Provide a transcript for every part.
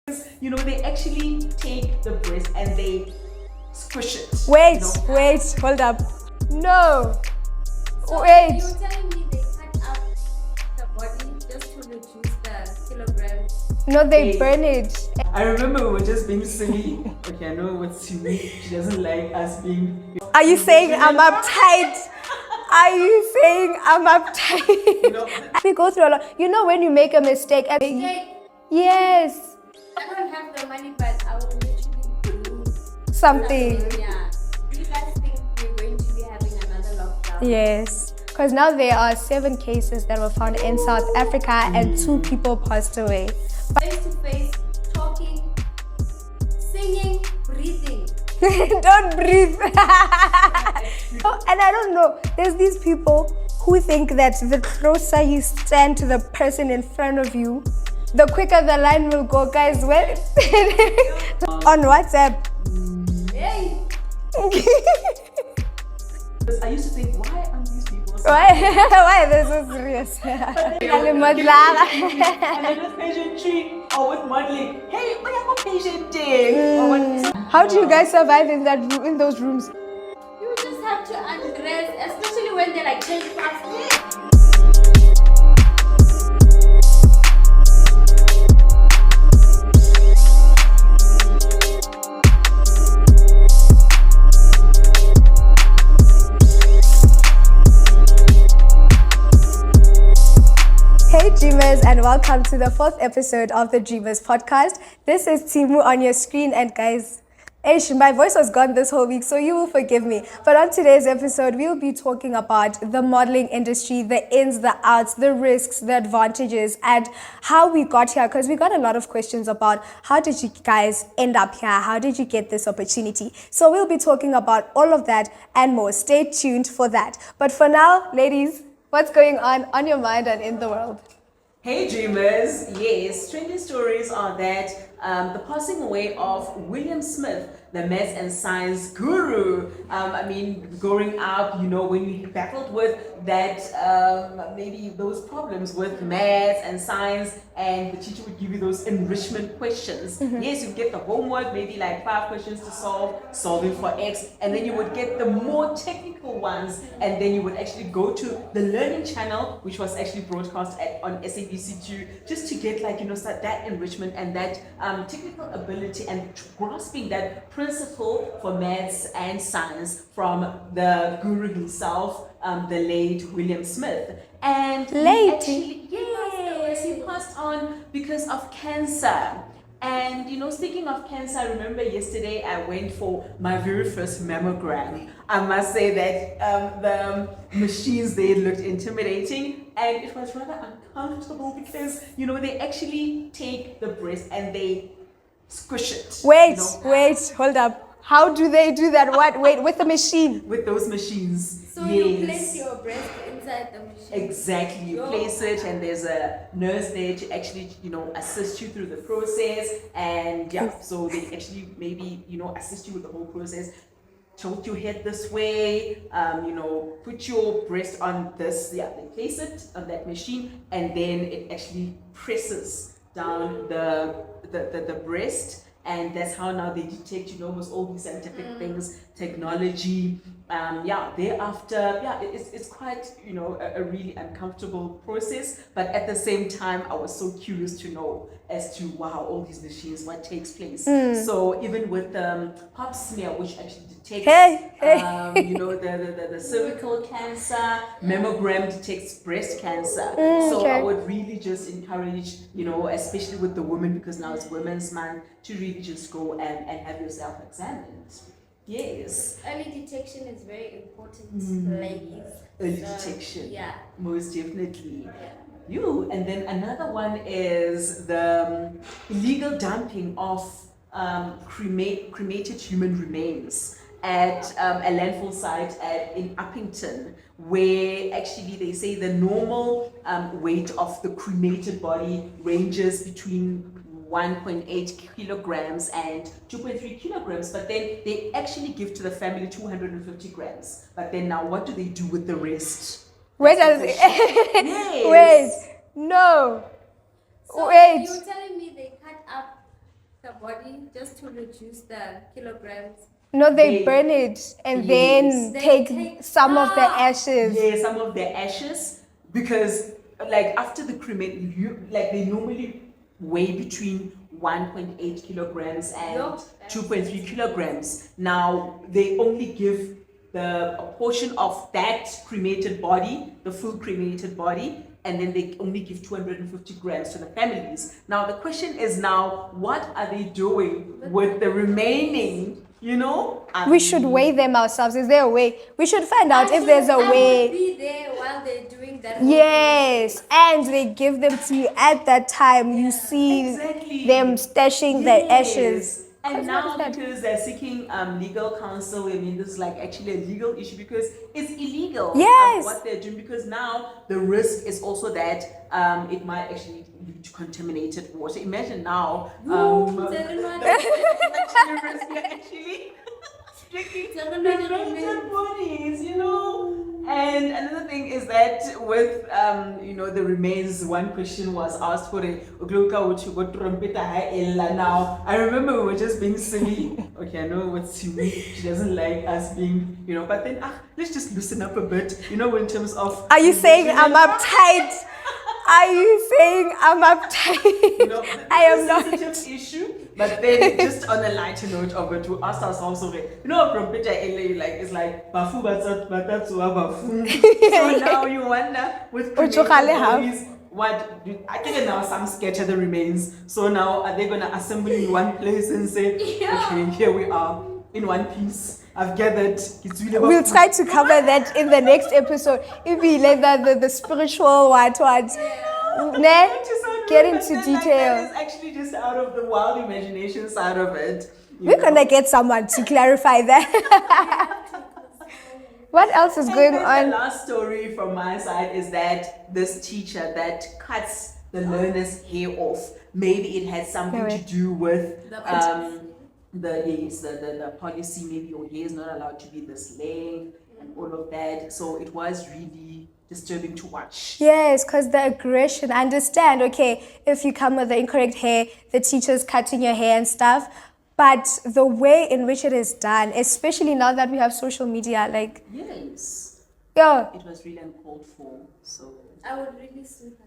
They actually take the breast and they squish it. Wait, hold up. No. So Wait. You're telling me they cut up the body just to reduce the kilograms? No, they burn it. I remember we were just being silly. Okay, I know what's silly. She doesn't like us being. Are you saying I'm uptight? Are you saying I'm uptight? We go through a lot. You know when you make a mistake and yes, I don't have the money, but I will literally do something. Yeah. Do you guys think we're going to be having another lockdown? Yes, because now there are 7 cases that were found in South Africa and 2 people passed away. Face to face, talking, singing, breathing. Don't breathe. And I don't know, there's these people who think that the closer you stand to the person in front of you, the quicker the line will go. Guys, when on WhatsApp. Hey! I used to think, why aren't these people so Why this is serious? and then with pageantry or with modeling, hey, we have a pageanting. How do you guys survive in those rooms? You just have to undress, especially when they're like change fast. Hey Dreamers, and welcome to the 4th episode of the Dreamers podcast. This is Timu on your screen, and guys, my voice was gone this whole week, so you will forgive me. But on today's episode, we'll be talking about the modeling industry, the ins, the outs, the risks, the advantages, and how we got here. Because we got a lot of questions about how did you guys end up here? How did you get this opportunity? So we'll be talking about all of that and more. Stay tuned for that. But for now, ladies, what's going on your mind and in the world? Hey Dreamers, yes, trending stories are that the passing away of William Smith, the maths and science guru. Growing up, when you battled with that, maybe those problems with maths and science, and the teacher would give you those enrichment questions. Yes, you get the homework, maybe like 5 questions to solving for X, and then you would get the more technical ones, and then you would actually go to the learning channel, which was actually broadcast on SABC2, just to get that enrichment and that technical ability and grasping that principle for maths and science from the guru himself, the late William Smith. And he passed on because of cancer. And speaking of cancer, I remember yesterday I went for my very first mammogram. I must say that the machines, they looked intimidating, and it was rather uncomfortable because they actually take the breast and they squish it. Wait, hold up. How do they do that? Wait, with the machine? With those machines. So you place your breast inside the machine. Exactly, you place it, and there's a nurse there to actually, assist you through the process, and so they actually maybe, assist you with the whole process. Tilt your head this way, put your breast on this, they place it on that machine, and then it actually presses down the breast. And that's how now they detect, almost all these scientific things, technology. Thereafter, it's quite, a really uncomfortable process. But at the same time, I was so curious to know as to, wow, all these machines, what takes place. So even with pap smear, which actually detects, the cervical cancer, mammogram detects breast cancer. I would really just encourage, especially with the women, because now it's Women's Month, to really just go and have yourself examined. Yes. Early detection is very important, ladies. Early detection. Yeah. Most definitely. Yeah. And then another one is the illegal dumping of cremated human remains at a landfill site in Uppington, where actually they say the normal weight of the cremated body ranges between 1.8 kilograms and 2.3 kilograms, but then they actually give to the family 250 grams. But then now what do they do with the rest? Wait, Yes. no. So Wait. you're telling me they cut up body just to reduce the kilograms. No, they They- burn it and Yes. then They take take- some of the ashes. Yeah, some of the ashes, because like after the cremate, like they normally weigh between 1.8 kilograms and Yup. 2.3 kilograms. Now they only give a portion of that cremated body, the full cremated body, and then they only give 250 grams to the families. Now the question is now, what are they doing with the remaining? You know, We should weigh them ourselves. Is there a way? We should find out if there's a I would way. be there while they're doing that. Yes, and they give them to you at that time. You see Exactly. them stashing the ashes. And Cause now what is that? because they're seeking legal counsel, I mean this is like actually a legal issue because it's illegal. Yes. What they're doing, because now the risk is also that it might actually lead to contaminated water. Imagine now actually drinking the dead bodies, you know. And another thing is that with the remains, one question was asked for a now. I remember we were just being silly. Okay, I know what Simi, she doesn't like us being, but then let's just loosen up a bit, in terms of. Are you saying I'm uptight? Are you saying I'm uptight? I am not. It's a sensitive issue, but then just on a lighter note of it, we asked ourselves, from Peter LA, like it's like bafu batatsu bafu. So now you wonder with bodies, I think now some scatter the remains. So now are they gonna assemble in one place and say, okay, here we are in one piece. I've gathered. We'll try to cover that in the next episode. If we let the spiritual what. Get into Like, detail. that is actually just out of the wild imagination side of it. We're gonna get someone to clarify that. What else is going The on? last story from my side is that this teacher that cuts the learner's hair off, maybe it has something to do with the policy, maybe your hair is not allowed to be this length and all of that. So it was really disturbing to watch. Yes, because the aggression, I understand, okay, if you come with the incorrect hair, the teacher's cutting your hair and stuff, but the way in which it is done, especially now that we have social media, like, Yes, yeah, it was really uncalled for. So I would really see her.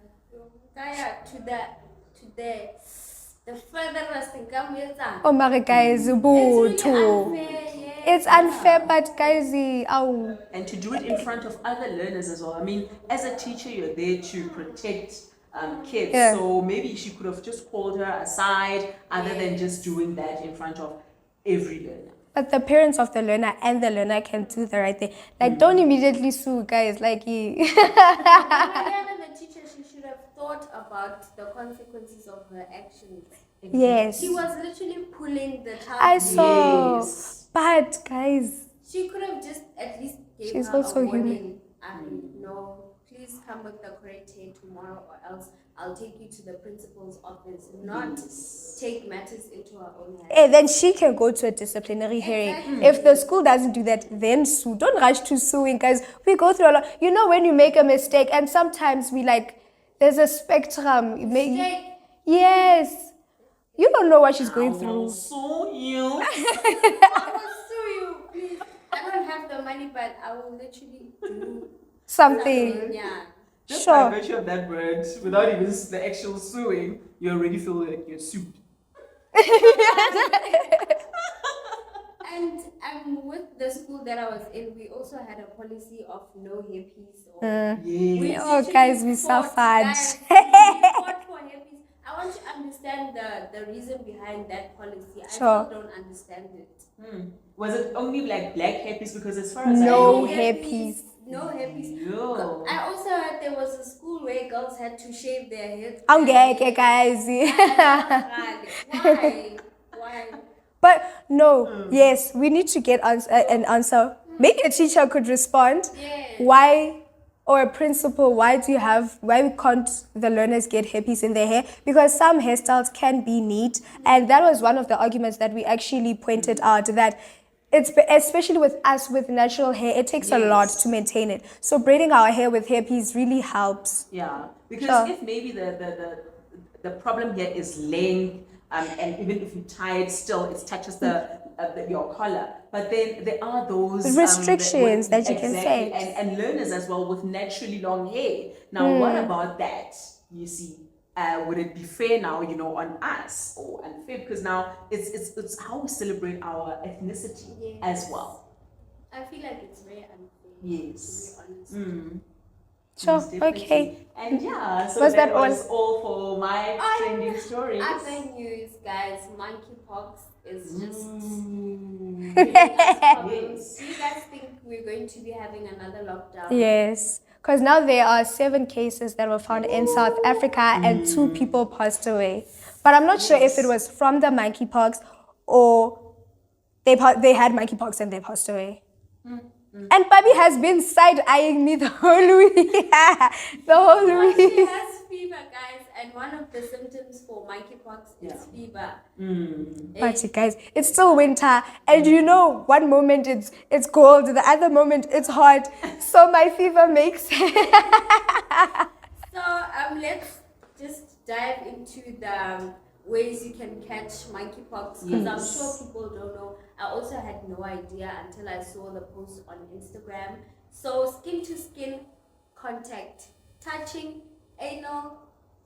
Kaya to the furthest income is done. oh my guys, It's boo, really too. unfair, yeah. It's unfair, but guys, ow. and to do it in front of other learners as well. I mean, as a teacher, you're there to protect kids. Yeah. So maybe she could have just called her aside, other than just doing that in front of every learner. But the parents of the learner and the learner can do the right thing. Like, don't immediately sue, guys. Like, Mariana, the teacher, she should have thought about the consequences of her actions. yes. She was literally pulling the child. I saw. Yes. But, guys, She could have just at least gave She's her also a human. warning. No, please come with the correct hair tomorrow, or else I'll take you to the principal's office. Not take matters into her own hands. and then she can go to a disciplinary hearing. Exactly. If the school doesn't do that, then sue. Don't rush to suing, guys. We go through a lot. You know, when you make a mistake, and sometimes there's a spectrum. Mistake. Yes. You don't know what she's going through. So you. I will sue you, please. I don't have the money, but I will literally do Something. Yeah. Just by Sure. virtue of that word, without even the actual suing, you already feel like you're sued. And with the school that I was in, we also had a policy of no hairpiece. Yes. We Oh, literally guys, we fought, suffered. guys, we fought for hairpiece. I want to understand the reason behind that policy. I Sure. still don't understand it. Was it only like black hairpiece? Because as far as No I know, hairpiece. No hairpiece. Yo. I also heard there was a school where girls had to shave their heads. Okay, guys. Why? Why? But no, yes, we need to get an answer. Maybe a teacher could respond. Yes. Why, or a principal, why can't the learners get hairpiece in their hair? Because some hairstyles can be neat. And that was one of the arguments that we actually pointed out, that it's, especially with us with natural hair, it takes a lot to maintain it. So braiding our hair with hairpiece really helps. Yeah, because Sure. if maybe the problem here is length, and even if you tie it, still it touches your collar. But then there are those restrictions that you can exactly, set. and learners as well with naturally long hair. Now, what about that? You see, would it be fair now, on us or unfair? Because now it's how we celebrate our ethnicity as well. I feel like it's very unfair. Yes. To be honest. Sure. Most definitely. Okay. And yeah, so Was that that was all for my trending stories. Other news, guys. Monkeypox is just Mm. giving us problems. Yes. Do you guys think we're going to be having another lockdown? Yes. Because now there are 7 cases that were found in South Africa and 2 people passed away. But I'm not sure if it was from the monkeypox or they had monkeypox and they passed away. And Paaaabbie has been side-eyeing me the whole week. The whole Well, she week. has fever, guys, and one of the symptoms for monkeypox is fever. But guys, it's still winter, and one moment it's cold, the other moment it's hot. So my fever makes. So let's just dive into the ways you can catch monkeypox, because I'm sure people don't know. I also had no idea until I saw the post on Instagram. So skin to skin contact, touching, anal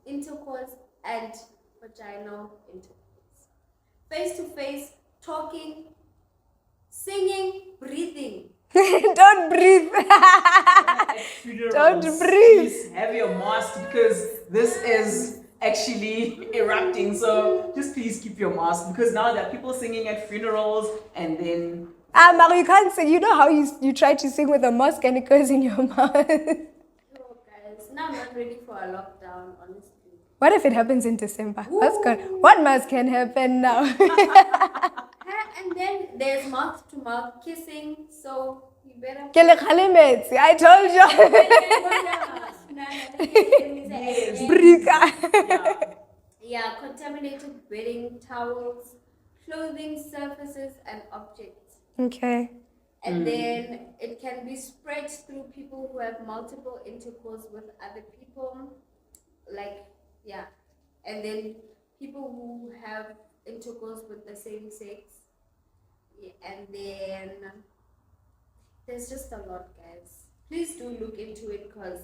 intercourse, and vaginal intercourse. Face to face, talking, singing, breathing. Don't breathe. Don't breathe. Please have your mask because this is actually erupting. So just please keep your mask, because now there are people singing at funerals and then. Mara, you can't sing. You know how you try to sing with a mask and it goes in your mouth. Oh, guys, now I'm not ready for a lockdown, honestly. What if it happens in December? That's good. What must can happen now? And then there's mouth to mouth kissing, so you better. I told you. Brika. Yeah, contaminated bedding, towels, clothing surfaces, and objects. Okay. And then it can be spread through people who have multiple intercourse with other people, and then people who have intercourse with the same sex. Yeah, and then there's just a lot, guys. Please do look into it, because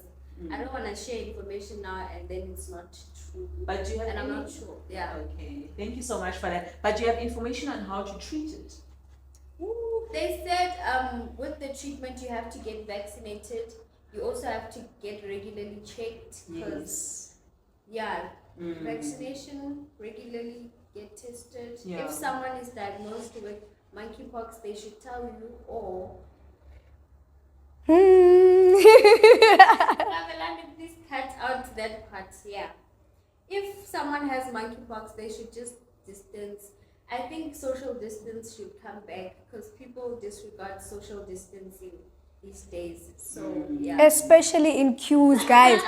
I don't want to share information now and then it's not true. But do you have I'm not sure. Yeah. Okay. Thank you so much for that. But do you have information on how to treat it? They said with the treatment you have to get vaccinated. You also have to get regularly checked. Yes. Yeah. Vaccination, regularly get tested. Yeah. If someone is diagnosed with monkeypox, they should tell you, or please cut out that part. Yeah. If someone has monkeypox, they should just distance. I think social distance should come back, because people disregard social distancing these days. So yeah. Especially in queues, guys.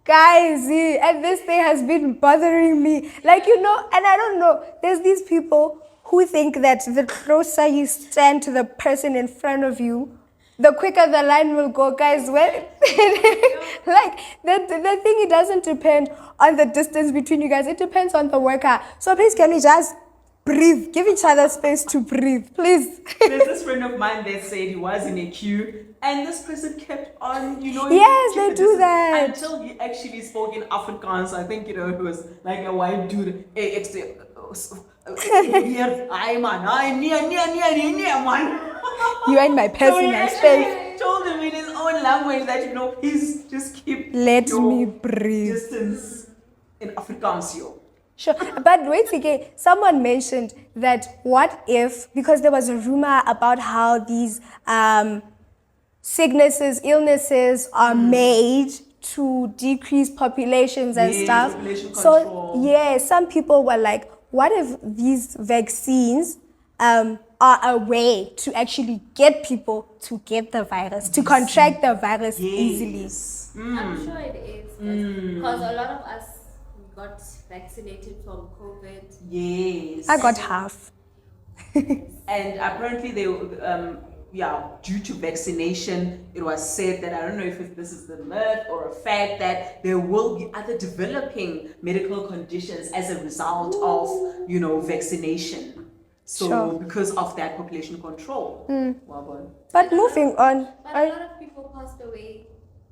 Guys, and this thing has been bothering me. And I don't know, there's these people who think that the closer you stand to the person in front of you, the quicker the line will go, guys. The thing, it doesn't depend on the distance between you guys. It depends on the worker. So please, can we just breathe? Give each other space to breathe, please. There's this friend of mine that said he was in a queue and this person kept on, Yes, they do that. Until he actually spoke in Afrikaans. I think, it was like a white dude. You ain't my personal space. Told him in his own language that, he's just keep Let your me breathe. distance in Afrikaans, yo. Sure, but wait again. Someone mentioned that what if, because there was a rumor about how these sicknesses, illnesses are made to decrease populations and stuff. Population So control. some people were like, what if these vaccines are a way to actually get people to get the virus, to contract the virus easily? I'm sure it is, because a lot of us got vaccinated from COVID. Yes. I got half. And apparently due to vaccination, it was said that, I don't know if this is the myth or a fact, that there will be other developing medical conditions as a result of, vaccination. So Sure. because of that population control. Wabon. But moving on. But a lot of people passed away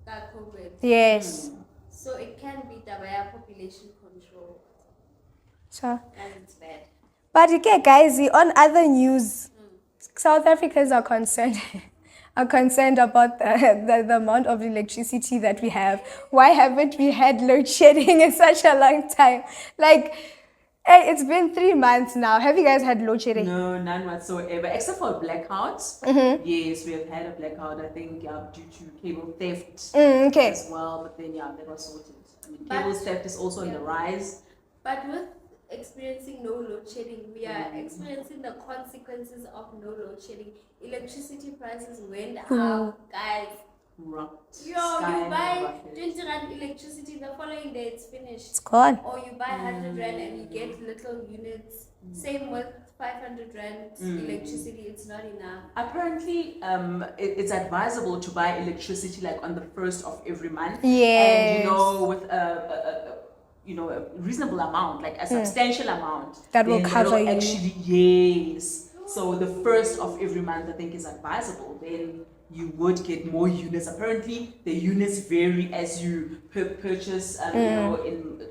by COVID. Yes. So it can be via population control. Sure. And it's bad. But okay, guys, on other news, South Africans are concerned about the amount of electricity that we have. Why haven't we had load shedding in such a long time? Like, hey, it's been 3 months now. Have you guys had load shedding? No, none whatsoever, except for blackouts. Yes, we have had a blackout, I think, due to cable theft Okay. as well. But then, that was sorted. I mean, cable theft is also on the rise. But with experiencing no load shedding, we are experiencing the consequences of no load shedding. Electricity prices went up, guys. Rocked. You Sky buy rocket. 20 rand electricity, the following day it's finished. It's gone. Or you buy 100 rand and you get little units. Same with 500 rand electricity, it's not enough. Apparently, it's advisable to buy electricity like on the 1st of every month. Yes. And with a reasonable amount, like a substantial amount That will then cover that'll you. Actually, yes. So the 1st of every month, I think, is advisable. Then you would get more units. Apparently, the units vary as you purchase, in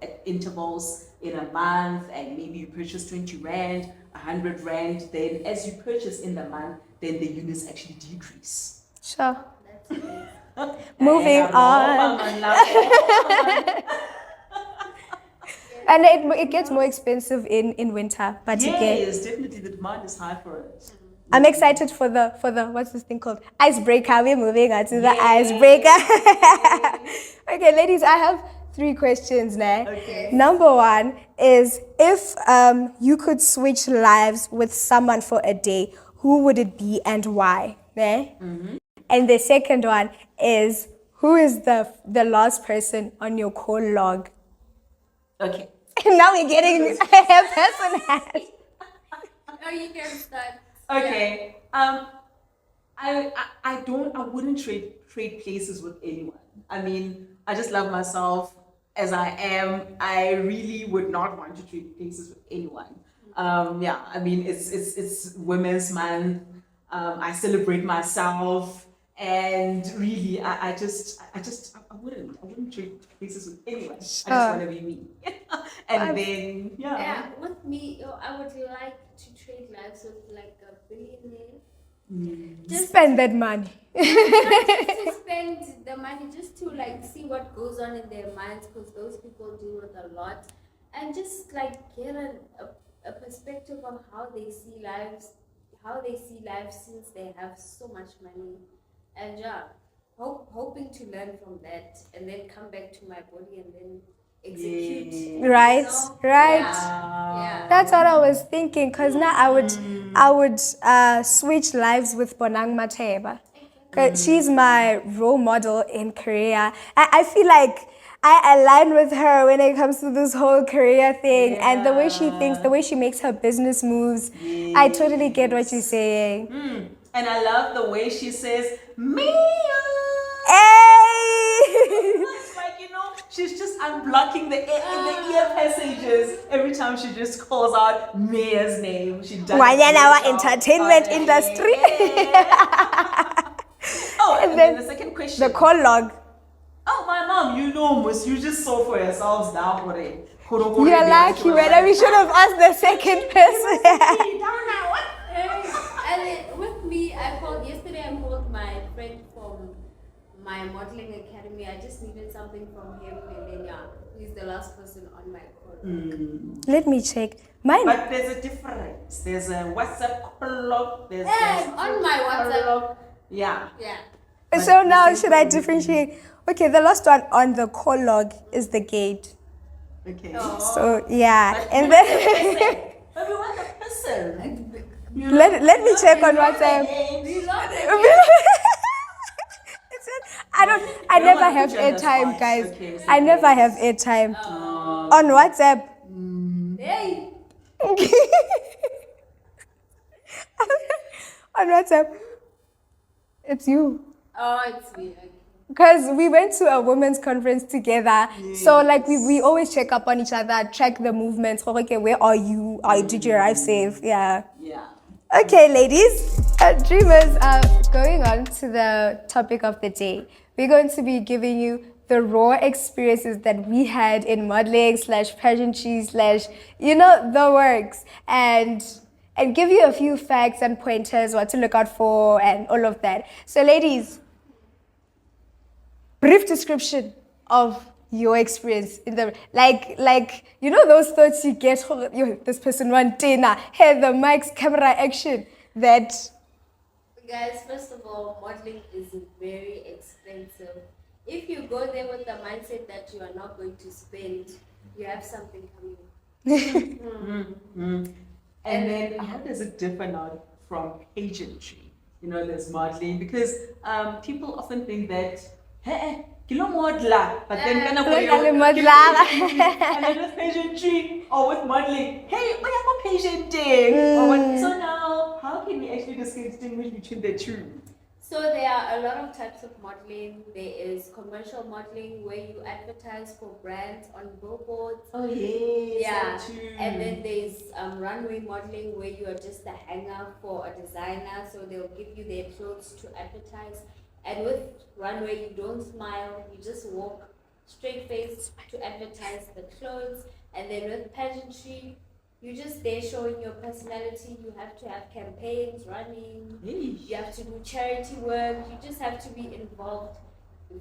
at intervals in a month, and maybe you purchase 20 rand, 100 rand. Then as you purchase in the month, then the units actually decrease. Sure. That's amazing. Moving on. And it gets more expensive in winter, but again, Yes, definitely the demand is high for it. I'm excited for the what's this thing called? Icebreaker. We're moving on to the icebreaker. Okay, ladies, I have 3 questions now. Okay. Number 1 is, if you could switch lives with someone for a day, who would it be and why? And the second one is, who is the last person on your call log? Okay. Now we're getting personal. Oh, you can start. Okay. I wouldn't trade places with anyone. I mean, I just love myself as I am. I really would not want to trade places with anyone. I mean, it's Women's Month. I celebrate myself, and really, I wouldn't trade places with anyone. I just want to be me. And then, Yeah, with me, I would like to trade lives with like a billionaire. Just Spend that money. not just to spend the money, just to like see what goes on in their minds, because those people deal with a lot, and just like get a perspective on how they see lives since they have so much money, and hoping to learn from that, and then come back to my body and then execute. Right, right. Yeah. That's what I was thinking, because now I would switch lives with Bonang Mateba. Cause she's my role model in Korea. I feel like I align with her when it comes to this whole career thing, and the way she thinks, the way she makes her business moves. I totally get what you're saying. And I love the way she says, Mia! Hey! Like, she's just unblocking the ear passages every time she just calls out Mia's name. She does Our a great job entertainment on it. industry. Yeah. Oh, and then the second question. The call log. Oh, my mom, miss, you just saw for yourselves now for it. You're lucky, man. We should have asked the second person. And then with me, yesterday I called my friend from my modeling academy. I just needed something from him, and then he's the last person on my call. Let me check. Mine. But there's a difference. There's a WhatsApp call log. There's On my WhatsApp. log. Yeah. Yeah. So now should I differentiate? Okay, the last one on the call log is the gate. Okay. So yeah, and then But we want the person. let me check on WhatsApp. We love it. I never wanna have put you on the airtime, spot. guys. Okay, so I never have airtime on WhatsApp. Hey. On on WhatsApp. It's you. Oh, it's me. Okay. Because we went to a women's conference together. So like we always check up on each other, track the movements. Oh, okay, where are you? Did you arrive safe? Yeah. Yeah. Okay, ladies, dreamers, going on to the topic of the day. We're going to be giving you the raw experiences that we had in modeling / pageantry / the works, and give you a few facts and pointers, what to look out for and all of that. So ladies, brief description of your experience in the those thoughts you get, this person want dinner, hey, the mics, camera, action, that Guys, first of all, modeling is very expensive. If you go there with the mindset that you are not going to spend, you have something coming. And then how does it differ now from pageantry? There's modeling, because people often think that, hey, kilo modla, but then and then with pageantry or with modeling, hey, we have a pageanting. So now, how can we actually distinguish between the two? So there are a lot of types of modeling. There is commercial modeling where you advertise for brands on billboards. Oh yes, Yeah, so too. and then there's runway modeling where you are just a hanger for a designer, so they'll give you their clothes to advertise. And with runway, you don't smile, you just walk straight face to advertise the clothes. And then with pageantry, you're just there showing your personality. You have to have campaigns running. You have to do charity work. You just have to be involved,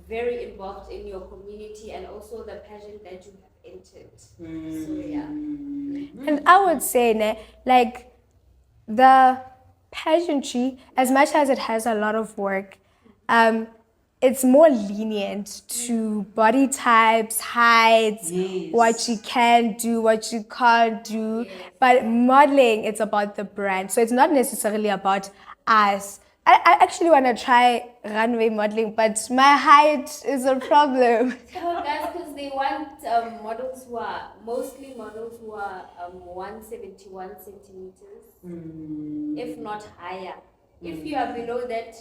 very involved in your community and also the pageant that you have entered. So yeah. And I would say, like, the pageantry, as much as it has a lot of work, it's more lenient to body types, heights, what you can do, what you can't do. But modeling, it's about the brand. So it's not necessarily about us. I actually want to try runway modeling, but my height is a problem. So guys, because they want models who are 171 centimeters, if not higher. If you are below that,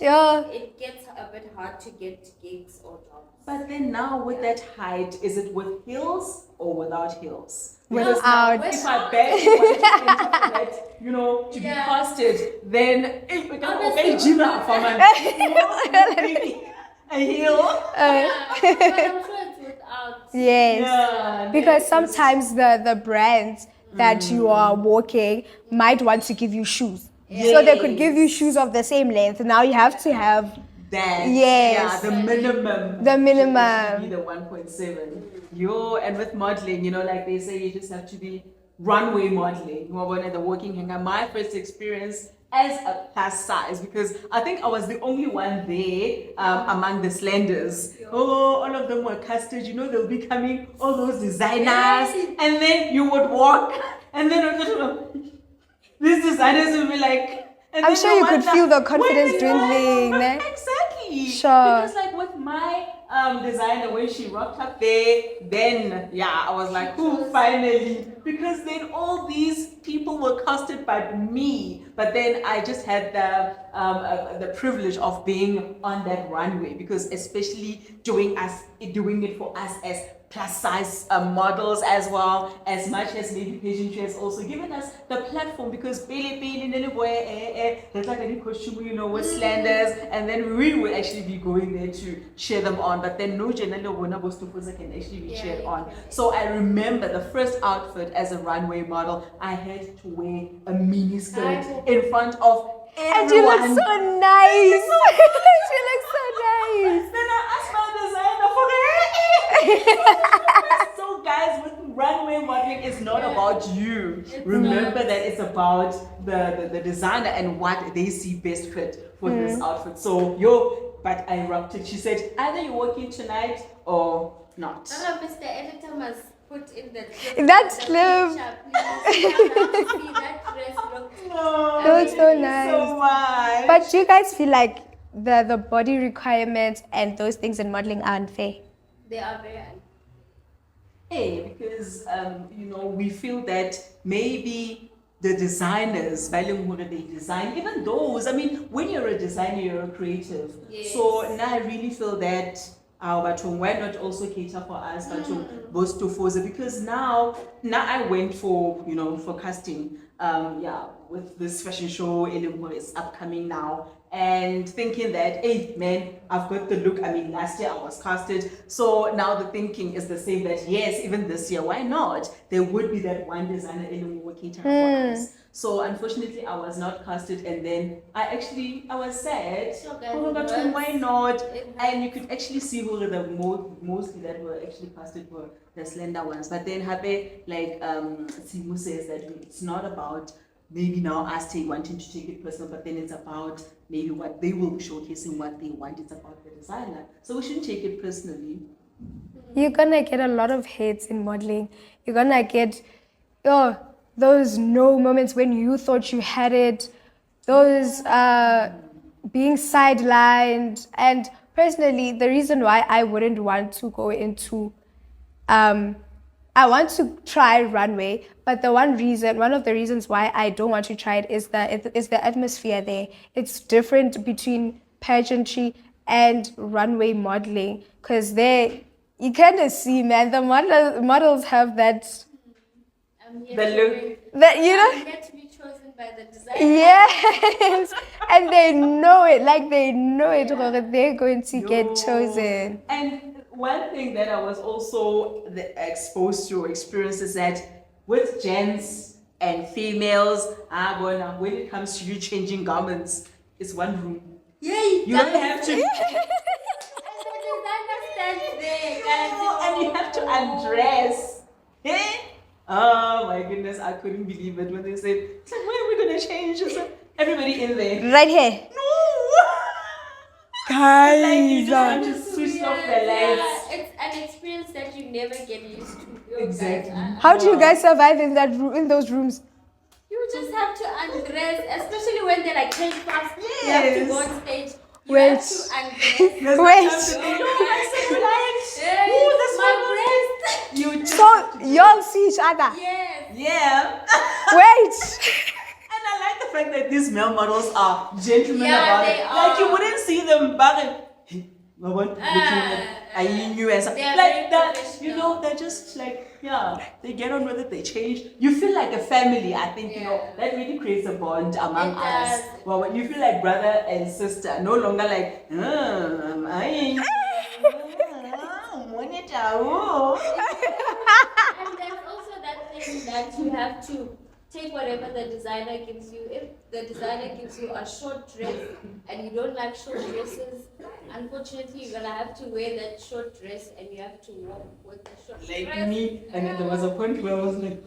it gets a bit hard to get gigs or jobs. But then now with that height, is it with heels or without heels? Without. If I barely want to enter for that, to be casted, then we can okay, Gina for a heel. But I'm sure it's without. Yes. Yeah, Because sometimes the brands that you are walking might want to give you shoes. So they could give you shoes of the same length. Now you have to have that. Yes. Yeah, the minimum. The minimum. Should be the 1.7. And with modeling, like they say, you just have to be runway modeling. The walking hanger. My first experience as a plus size, because I think I was the only one there among the slenders. All of them were casted. They'll be coming, all those designers, and then you would walk, and then these designers will be like, I'm sure you could feel the confidence dwindling. Exactly. Sure. Because like with my designer, when she rocked up there, then I was like, finally. Because then all these people were casted by me, but then I just had the privilege of being on that runway, because especially doing it for us as plus size models, as well, as much as maybe pageantry has also given us the platform, because with slenders, and then we will actually be going there to cheer them on, but then no general can actually be cheered on. So I remember the first outfit as a runway model, I had to wear a mini skirt in front of everyone. And you look so nice. You look so nice. Then I asked my designer for So guys, with runway modeling, it's not about you. Remember that it's about the designer and what they see best fit for this outfit. So but I rocked it. She said, either you're working tonight or not. Mr. Editor must put in the clip. That clip. See that dress Looks so nice. So much. But do you guys feel like the body requirements and those things in modeling are unfair? They are very unfair. Because we feel that maybe the designers, they design, even those, I mean, when you're a designer, you're a creative. Yes. So now I really feel that why not also cater for us, both to Foza, because now I went for, for casting, with this fashion show, is upcoming now, and thinking that, hey man, I've got the look. I mean, last year I was casted, so now the thinking is the same, that yes, even this year, why not? There would be that one designer cater for us. So unfortunately, I was not casted, and then I was sad. Okay, Why not? And you could actually see who the mostly that were actually casted were the slender ones. But then like Simu says that it's not about maybe now us wanting to take it personal, but then it's about maybe what they will be showcasing, what they want. It's about the designer. So we shouldn't take it personally. You're gonna get a lot of hates in modeling. You're gonna get, those no moments when you thought you had it, those being sidelined. And personally, the reason why I wouldn't want to go into, I want to try runway, but one of the reasons why I don't want to try it is the atmosphere there. It's different between pageantry and runway modeling, because there you kind of see, man, the models have that. The look. That, I'm yet to be chosen by the designer. Yes, and they know it. Like they know it. They're going to get chosen. And one thing that I was also exposed to or experienced is that with gents and females, when it comes to you changing garments, it's one room. Yay! You don't have to. And the designer stands there, And you have to undress. Oh my goodness, I couldn't believe it when they said, it's like, where are we going to change? Everybody in there. Right here. No! Guys. Like you just want to switch off the lights. Yeah, it's an experience that you never get used to. Exactly. How do you guys survive in those rooms? You just have to undress, especially when they like change fast. Yes. You have to go on stage. You Wait. have to undress. Wait. You just So y'all see each other. Yes. yeah. Wait. And I like the fact that these male models are gentlemen Yeah, about they it. are. Like you wouldn't see them back and you and They are like very that. professional. They're just like they get on with it. They change. You feel like a family. I think that really creates a bond among It us. does. Well, when you feel like brother and sister, no longer like And there's also that thing that you have to take whatever the designer gives you. If the designer gives you a short dress and you don't like short dresses, unfortunately you're gonna have to wear that short dress and you have to walk with the short like dress. me. And then there was a point where I was like,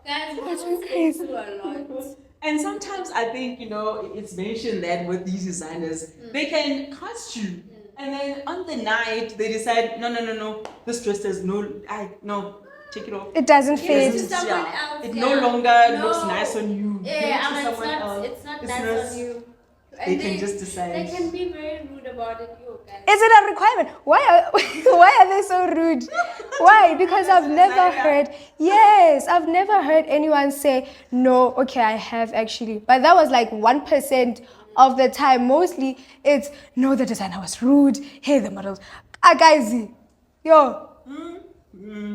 Guys, we just go through a lot. and sometimes I think, it's mentioned that with these designers, they can cast you. And then on the night, they decide, no, this dress does no, take it off. It doesn't Give it fit. to someone else. It yeah. no longer No. looks nice on you. Give it Yeah, to and someone else. it's not It's nice not- on you. They And can just decide. They can be very rude about it, you guys. Is it a requirement? Why are they so rude? Why? Because I've never heard. Yes, I've never heard anyone say no. Okay, I have actually, but that was like 1% of the time. Mostly, it's no. The designer was rude. Hey, the models. Guys, yo.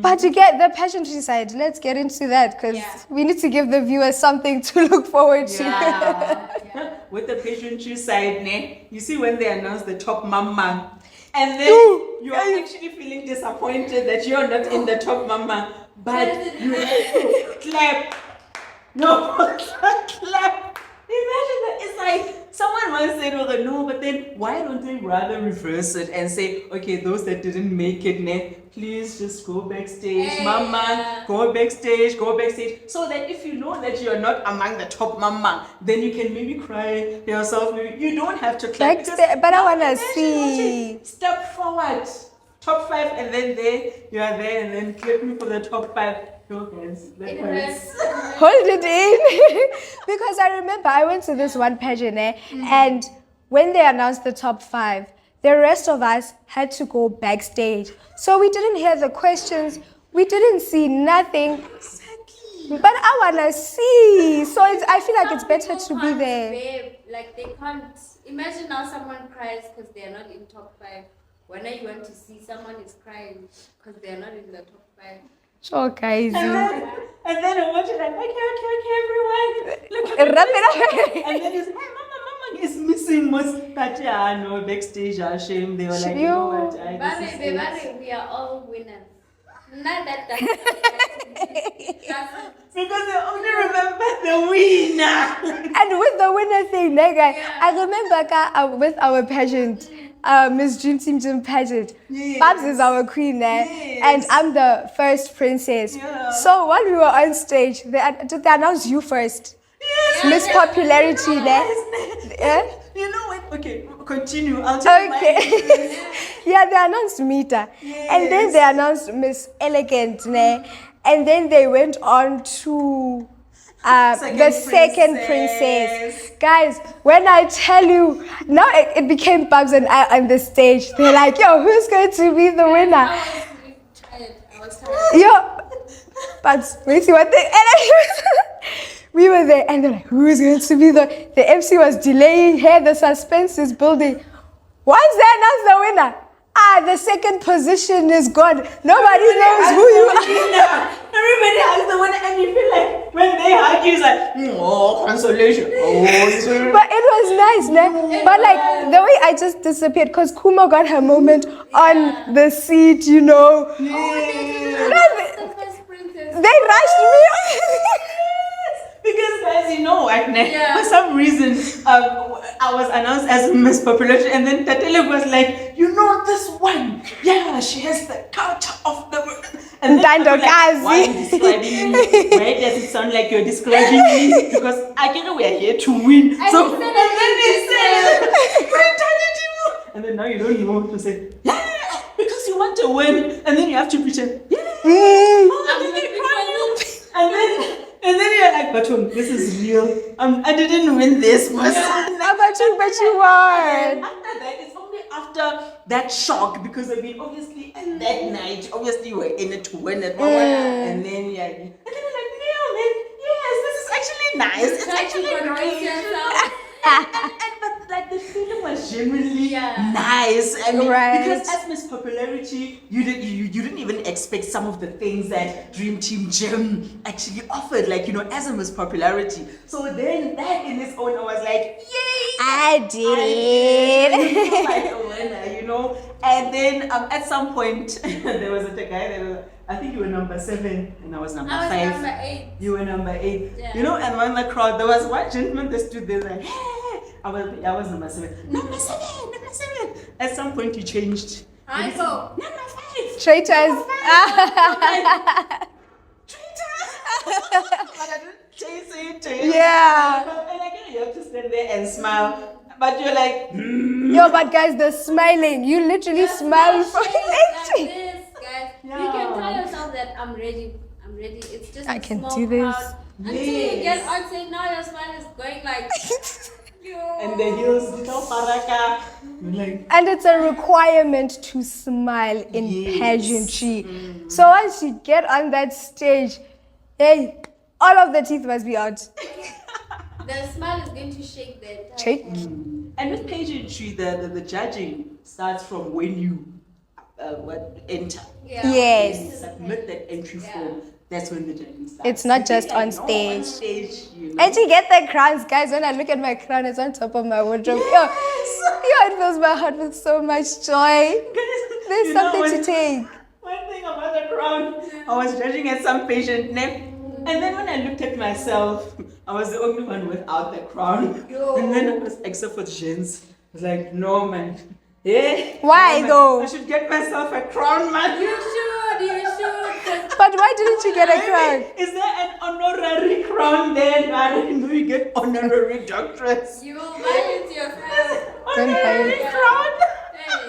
But to get the pageantry side, let's get into that because we need to give the viewers something to look forward to. Yeah. With the pageantry side, you see when they announce the top mama, and then you are actually feeling disappointed that you're not in the top mama, but you have to clap. No, clap. Imagine that. It's like someone once said, no, but then why don't they rather reverse it and say, okay, those that didn't make it, please just go backstage. Mama, go backstage. So that if you know that you're not among the top mama, then you can maybe cry yourself. Maybe you don't have to clap. But I want to see. Step forward. Top 5, and then you are there, and then clip me for the top 5. Go guys. It hurts. Hold it in. Because I remember I went to this one pageant and when they announced the top 5, the rest of us had to go backstage. So we didn't hear the questions. We didn't see nothing. Exactly. But I wanna see. So I feel like it's Some better people to be can't there. bear, like they can't. Imagine now someone cries because they are not in top 5. When you want to see someone is crying because they are not in the top 5. Sure, guys. And then I watch it like, okay, everyone. Look, Wrap it up. and then he's hey, mama is missing most. But yeah, no, backstage, are ashamed. They were like, you know what? This is it. But we are all winners. Not that. Because they only remember the winner. And with the winner thing, nigga, I remember with our pageant, Miss Dream Team Gym pageant. Yes. Babs is our queen there, and I'm the first princess. Yeah. So when we were on stage, did they announce you first? Yes. Miss Popularity there. Yeah? You know what? Okay, continue. I'll tell you Okay. Yeah, they announced Mittah. And then they announced Miss Elegant. Ne? And then they went on to the second princess. Guys, when I tell you, now it became Babs and I on the stage. They're like, yo, who's going to be the winner? I was tired. Yo, Babs, wait, see what they... We were there and they're like, who is going to be the MC was delaying here, the suspense is building. Once they announced the winner, the second position is gone. Nobody knows who you are. Everybody has the winner, and you feel like when they hug you, it's like, oh, consolation. Oh, But it was nice, ne? But like the way I just disappeared, because Kuma got her moment on the seat, you know. The first princess. They rushed me. because guys, you know what? Yeah. For some reason, I was announced as Miss Popularity, and then Tatele was like, you know this one? Yeah, she has the culture of the women. And then I'm like, why are you describing me? Why does it sound like you're describing me? Because I know we are here to win. So and then they said, and then now you don't know what to say. Yeah, because you want to win, and then you have to pretend. Yeah. And then you're like, Batum, this is real. I didn't win this, but you won. after that, it's only after that shock, because I mean, obviously, at that night, obviously, we're in it to win it. And then, yeah. And then you're like, no, man, yes, this is actually nice. It's actually great. But like the feeling was genuinely nice. I mean, because as Miss Popularity, you didn't even expect some of the things that Dream Team Gym actually offered, like, you know, as a Miss Popularity. So then that in its own, I was like, yay! I did it. Like a winner, you know. And then at some point there was a guy that was, I think you were number 7 and I was number 5. I was number 8. You were number 8. Yeah. You know, and when the crowd, there was one gentleman that stood there like, hey, I was number 7. Number 7. At some point you changed. I go. Number 5. Traitors. But I didn't chase it. Yeah. And again, you have to stand there and smile. But you're like, Yo, but guys, the smiling. You literally smile for Like this, guys. You can tell yourself that I'm ready. It's just I a can small do this. crowd. Until you get on stage, now your smile is going like. and the heels, little paraka. You're like, And it's a requirement to smile in pageantry. So once you get on that stage, hey, all of the teeth must be out. The smile is going to shake the entire Shake. And with pageantry, the judging starts from when you enter. Yeah. Yes. When you submit that entry form, that's when the judging starts. It's not just on On stage. stage, you know. And you get the crowns, guys. When I look at my crown, it's on top of my wardrobe. Yes. Yo, it fills my heart with so much joy. There's You know, something to take. One thing about the crown, I was judging at some patient name, and then when I looked at myself, I was the only one without the crown. And then I was, except for Jens, I was like, no man. Yeah. Why no, man. though? I should get myself a crown, man. You should. But why didn't you get a crown? Is there an honorary crown there? I didn't know you get honorary doctorates. You will buy it yourself. Honorary buy it. crown.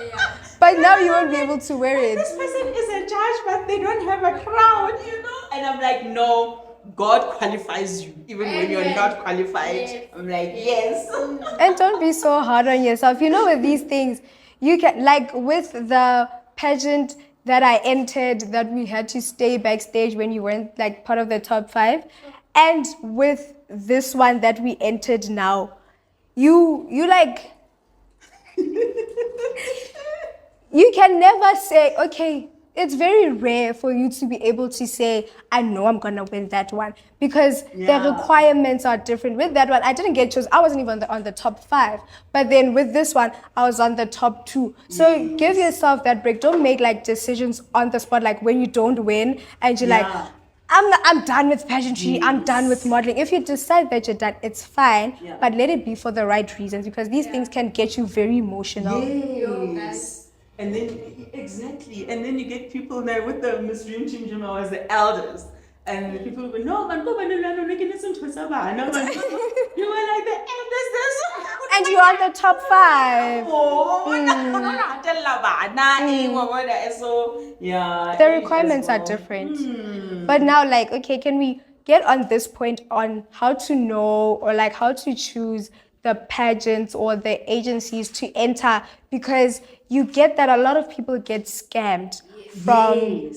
Yeah. But now you won't be able to wear This it. person is a judge, but they don't have a crown, you know? And I'm like, no, God qualifies you, even when you're not qualified. Yes. I'm like, yes. And don't be so hard on yourself. You know, with these things, you can, like with the pageant, that I entered that we had to stay backstage when you weren't like part of the top 5, and with this one that we entered now, you like you can never say, okay, it's very rare for you to be able to say, I know I'm gonna win that one, because the requirements are different. With that one, I didn't get chosen. I wasn't even on the top 5, but then with this one, I was on the top 2. So give yourself that break. Don't make like decisions on the spot, like when you don't win and you're like, I'm done with pageantry, I'm done with modeling. If you decide that you're done, it's fine, but let it be for the right reasons, because these things can get you very emotional. Yes. And then, exactly. And then you get people there with the Miss Dream Team Jima as the elders. And the people go, no, man, go, man, no, make it listen to Saba. No, man, you were like the elders. And you're on the top 5. So, yeah. The requirements are different. But now, like, okay, can we get on this point on how to know or like how to choose the pageants or the agencies to enter? Because you get that a lot of people get scammed from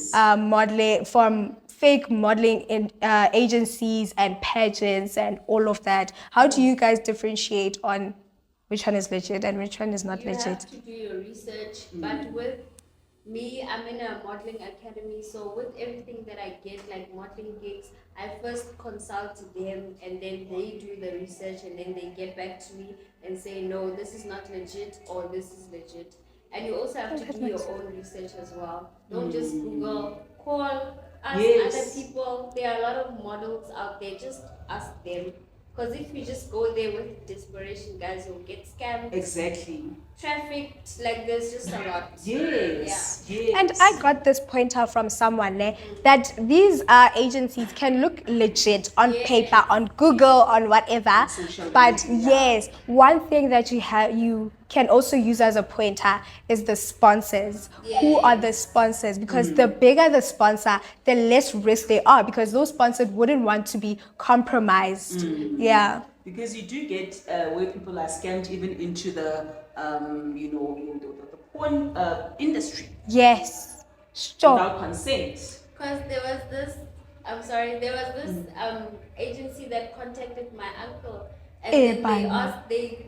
modeling, from fake modeling in agencies and pageants and all of that. How do you guys differentiate on which one is legit and which one is not legit? You have to do your research, but with me, I'm in a modeling academy, so with everything that I get, like modeling gigs, I first consult them and then they do the research and then they get back to me and say, no, this is not legit or this is legit. And you also have to do your own research as well. Don't just Google, call, ask other people. There are a lot of models out there, just ask them. Because if you just go there with desperation, guys, you'll get scammed. Exactly. Trafficked, like there's just a lot. Yes. And I got this pointer from someone that these agencies can look legit on paper, on Google, on whatever. But one thing that you can also use as a pointer is the sponsors. Who are the sponsors? Because the bigger the sponsor, the less risk they are, because those sponsors wouldn't want to be compromised. Yeah. Because you do get where people are scammed even into the the porn industry. Yes. Sure. Without consent. Because there was this agency that contacted my uncle, and then they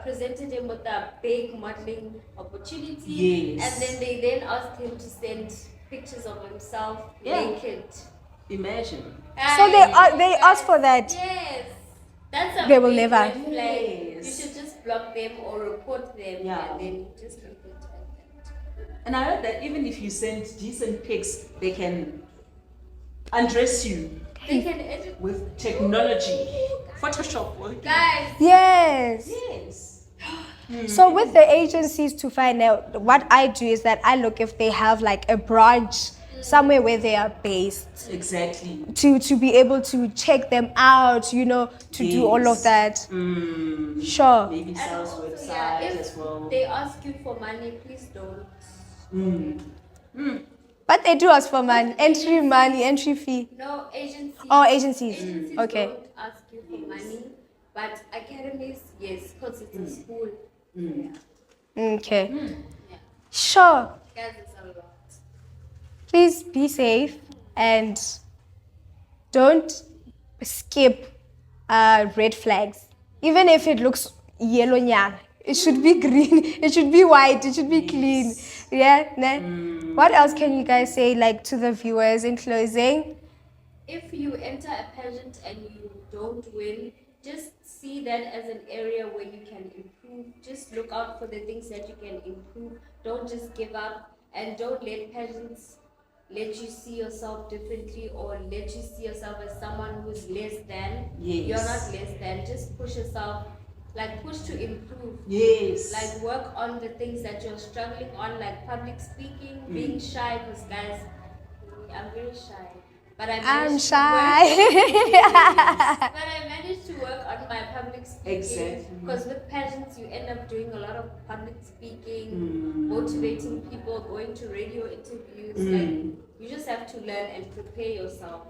presented him with a big modeling opportunity, and then they asked him to send pictures of himself naked. Imagine. So they asked for that. Yes. That's a they will never. red flag. You should just block them or report them, and then just leave it at that. And I heard that even if you send decent pics, they can undress you. They can edit with technology. Photoshop. Guys. Yes. So with the agencies, to find out, what I do is that I look if they have like a branch somewhere where they are based. Exactly. To be able to check them out, to do all of that. Sure. Maybe sales website as well. They ask you for money, please don't. But they do ask for money, entry fee. No, agencies. Oh, agencies. Okay. Don't ask you for money, but academies, yes, because it's a school. Okay. Sure. Guys, it's a lot. Please be safe and don't skip red flags. Even if it looks yellow, it should be green, it should be white, it should be clean. Yeah. What else can you guys say, like, to the viewers in closing? If you enter a pageant and you don't win, just see that as an area where you can improve. Just look out for the things that you can improve. Don't just give up, and don't let pageants let you see yourself differently or let you see yourself as someone who's less than. You're not less than. Just push yourself, like push to improve. Like work on the things that you're struggling on, like public speaking, being shy, because guys, I'm very shy. But I'm shy. But I managed to work on my public speaking. Because with pageants, you end up doing a lot of public speaking, motivating people, going to radio interviews. Like, you just have to learn and prepare yourself.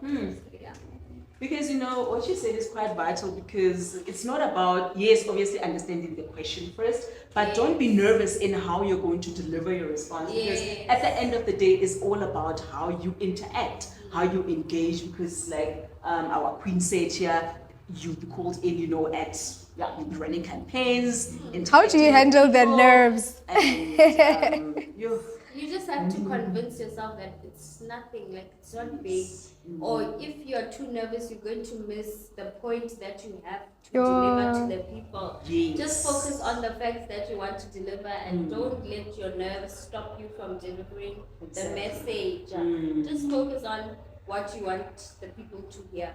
Because what you said is quite vital, because it's not about, yes, obviously understanding the question first, but don't be nervous in how you're going to deliver your response, because at the end of the day, it's all about how you interact, how you engage, because like our queen said here, you'll be called in, you'll be running campaigns. How do you handle the nerves? And, you just have to convince yourself that it's nothing, like it's not big. Or if you're too nervous, you're going to miss the point that you have to deliver to the people. Yes. Just focus on the facts that you want to deliver, and don't let your nerves stop you from delivering the message. Just focus on what you want the people to hear.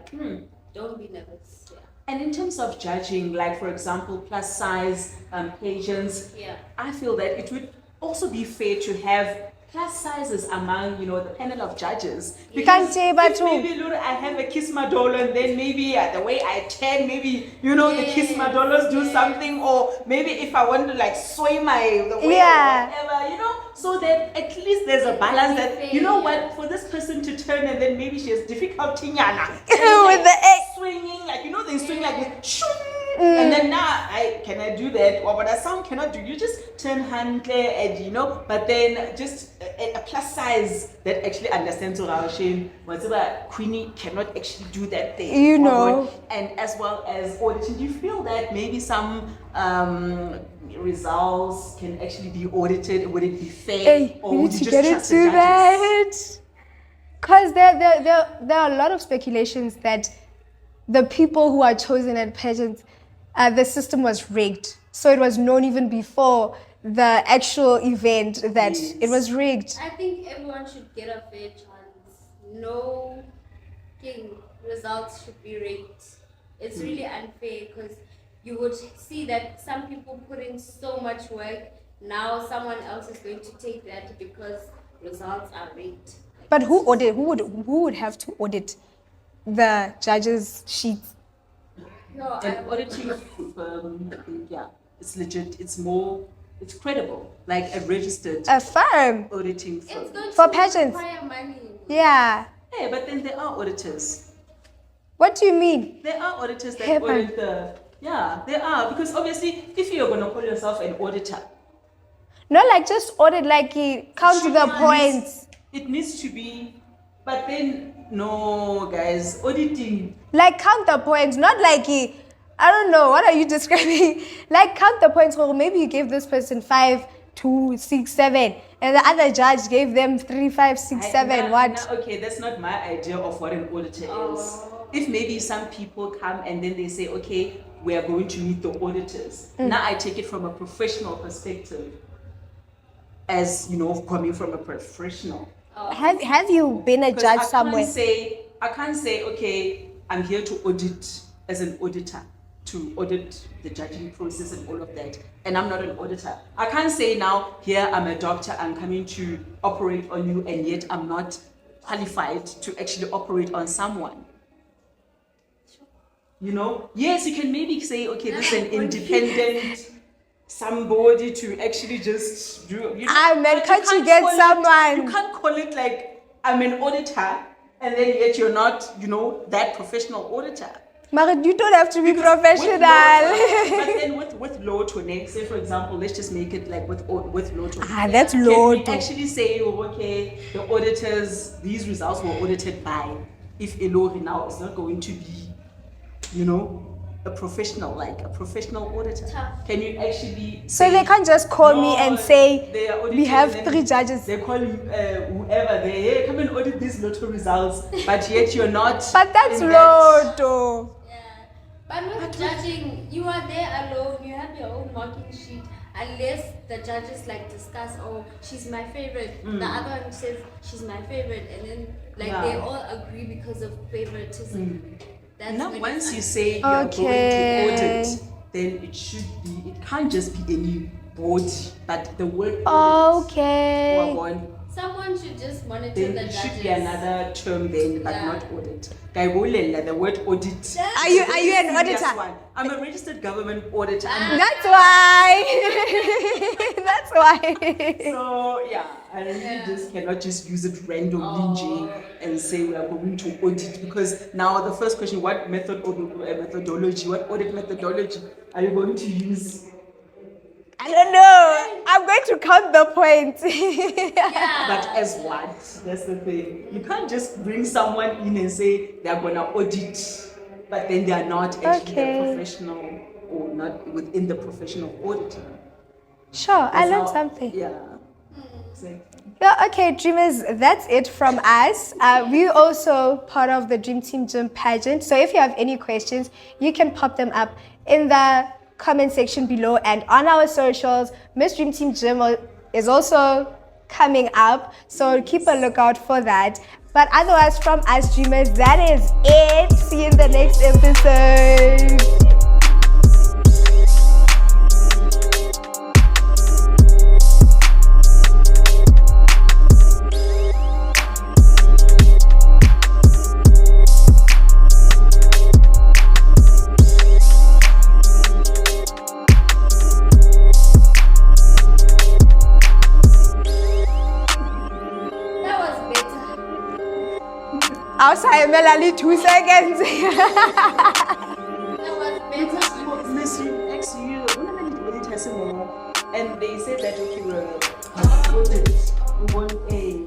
Don't be nervous. And in terms of judging, like for example, plus size pageants, I feel that it would also be fair to have plus sizes among, the panel of judges. Because if maybe I have a kiss madolo, and then maybe the way I turn, maybe, the kiss madolos do something, or maybe if I want to like sway the way or whatever, so that at least there's a balance that, what, for this person to turn, and then maybe she has difficulty with the swinging, like, they swing like this, and then now can I do that? Or what some cannot do, you just turn hand and but then just a plus size that actually understands whatever Queenie cannot actually do that thing. And as well as auditing, do you feel that maybe some results can actually be audited? Would it be fair? We need to get into that. Because there are a lot of speculations that the people who are chosen at pageants, the system was rigged. So it was known even before the actual event that it was rigged. I think everyone should get a fair chance. No results should be rigged. It's really unfair, because you would see that some people put in so much work. Now someone else is going to take that because results are rigged. But who would have to audit the judges' sheets? No, and auditing, it's legit. It's credible, like a registered firm auditing firm. It's going for to pageants. require money. Yeah. Yeah, but then there are auditors. What do you mean? There are auditors that audit there are, because obviously if you're going to call yourself an auditor, not like just audit, like count the points. It needs to be, but then no, guys, auditing. Like count the points, not like I don't know, what are you describing? Like count the points, or maybe you gave this person 5, 2, 6, 7, and the other judge gave them 3, 5, 6, 7. What? Okay, that's not my idea of what an auditor is. If maybe some people come and then they say, okay, we are going to meet the auditors. Now I take it from a professional perspective, as coming from a professional. Have you been a judge somewhere? I can't say, okay, I'm here to audit as an auditor, to audit the judging process and all of that, and I'm not an auditor. I can't say now, here I'm a doctor, I'm coming to operate on you, and yet I'm not qualified to actually operate on someone. Yes, you can maybe say, okay, this is an independent somebody to actually just do. Can't you get someone? You can't call it like I'm an auditor, and then yet you're not, that professional auditor. But you don't have to be professional. But then with law to say, for example, let's just make it like with law to that's law. Can we actually say, okay, the auditors, these results were audited by, if Elori now is not going to be, a professional auditor. Tough. Can you actually So they can't just call me and say, we have 3 judges. They call whoever, hey, come and audit these lotto results, but yet you're not. But that's lotto. But with judging, you are there alone, you have your own marking sheet, unless the judges discuss, oh, she's my favorite, the other one says she's my favorite, and then they all agree because of favoritism. That's now once you say you are going to audit, then it can't just be any body, but the word audit. Okay. Someone should just monitor Then the it judges. should be another term then, but Yeah. not audit. Kaibolela, the word audit. Are you an Serious auditor? one. I'm a registered government auditor. That's why. That's why. So yeah, I really just cannot just use it randomly Jay, and say we are going to audit, because now the first question, what methodology, what audit methodology are you going to use? I don't know. I'm going to count the points. But as what? That's the thing. You can't just bring someone in and say they're gonna audit, but then they are not actually Okay. a professional or not within the profession of auditing. Sure, I That's learned how- something. Yeah. Exactly. Yeah, okay, dreamers, that's it from us. We're also part of the Dream Team Gym pageant. So if you have any questions, you can pop them up in the comment section below and on our socials. Miss Dream Team Gym is also coming up, so keep a lookout for that. But otherwise, from us dreamers, that is it. See you in the next episode. That was better. Outside Melanie, 2 seconds. That was better. Miss you, ex you, and they said that okay, we want A.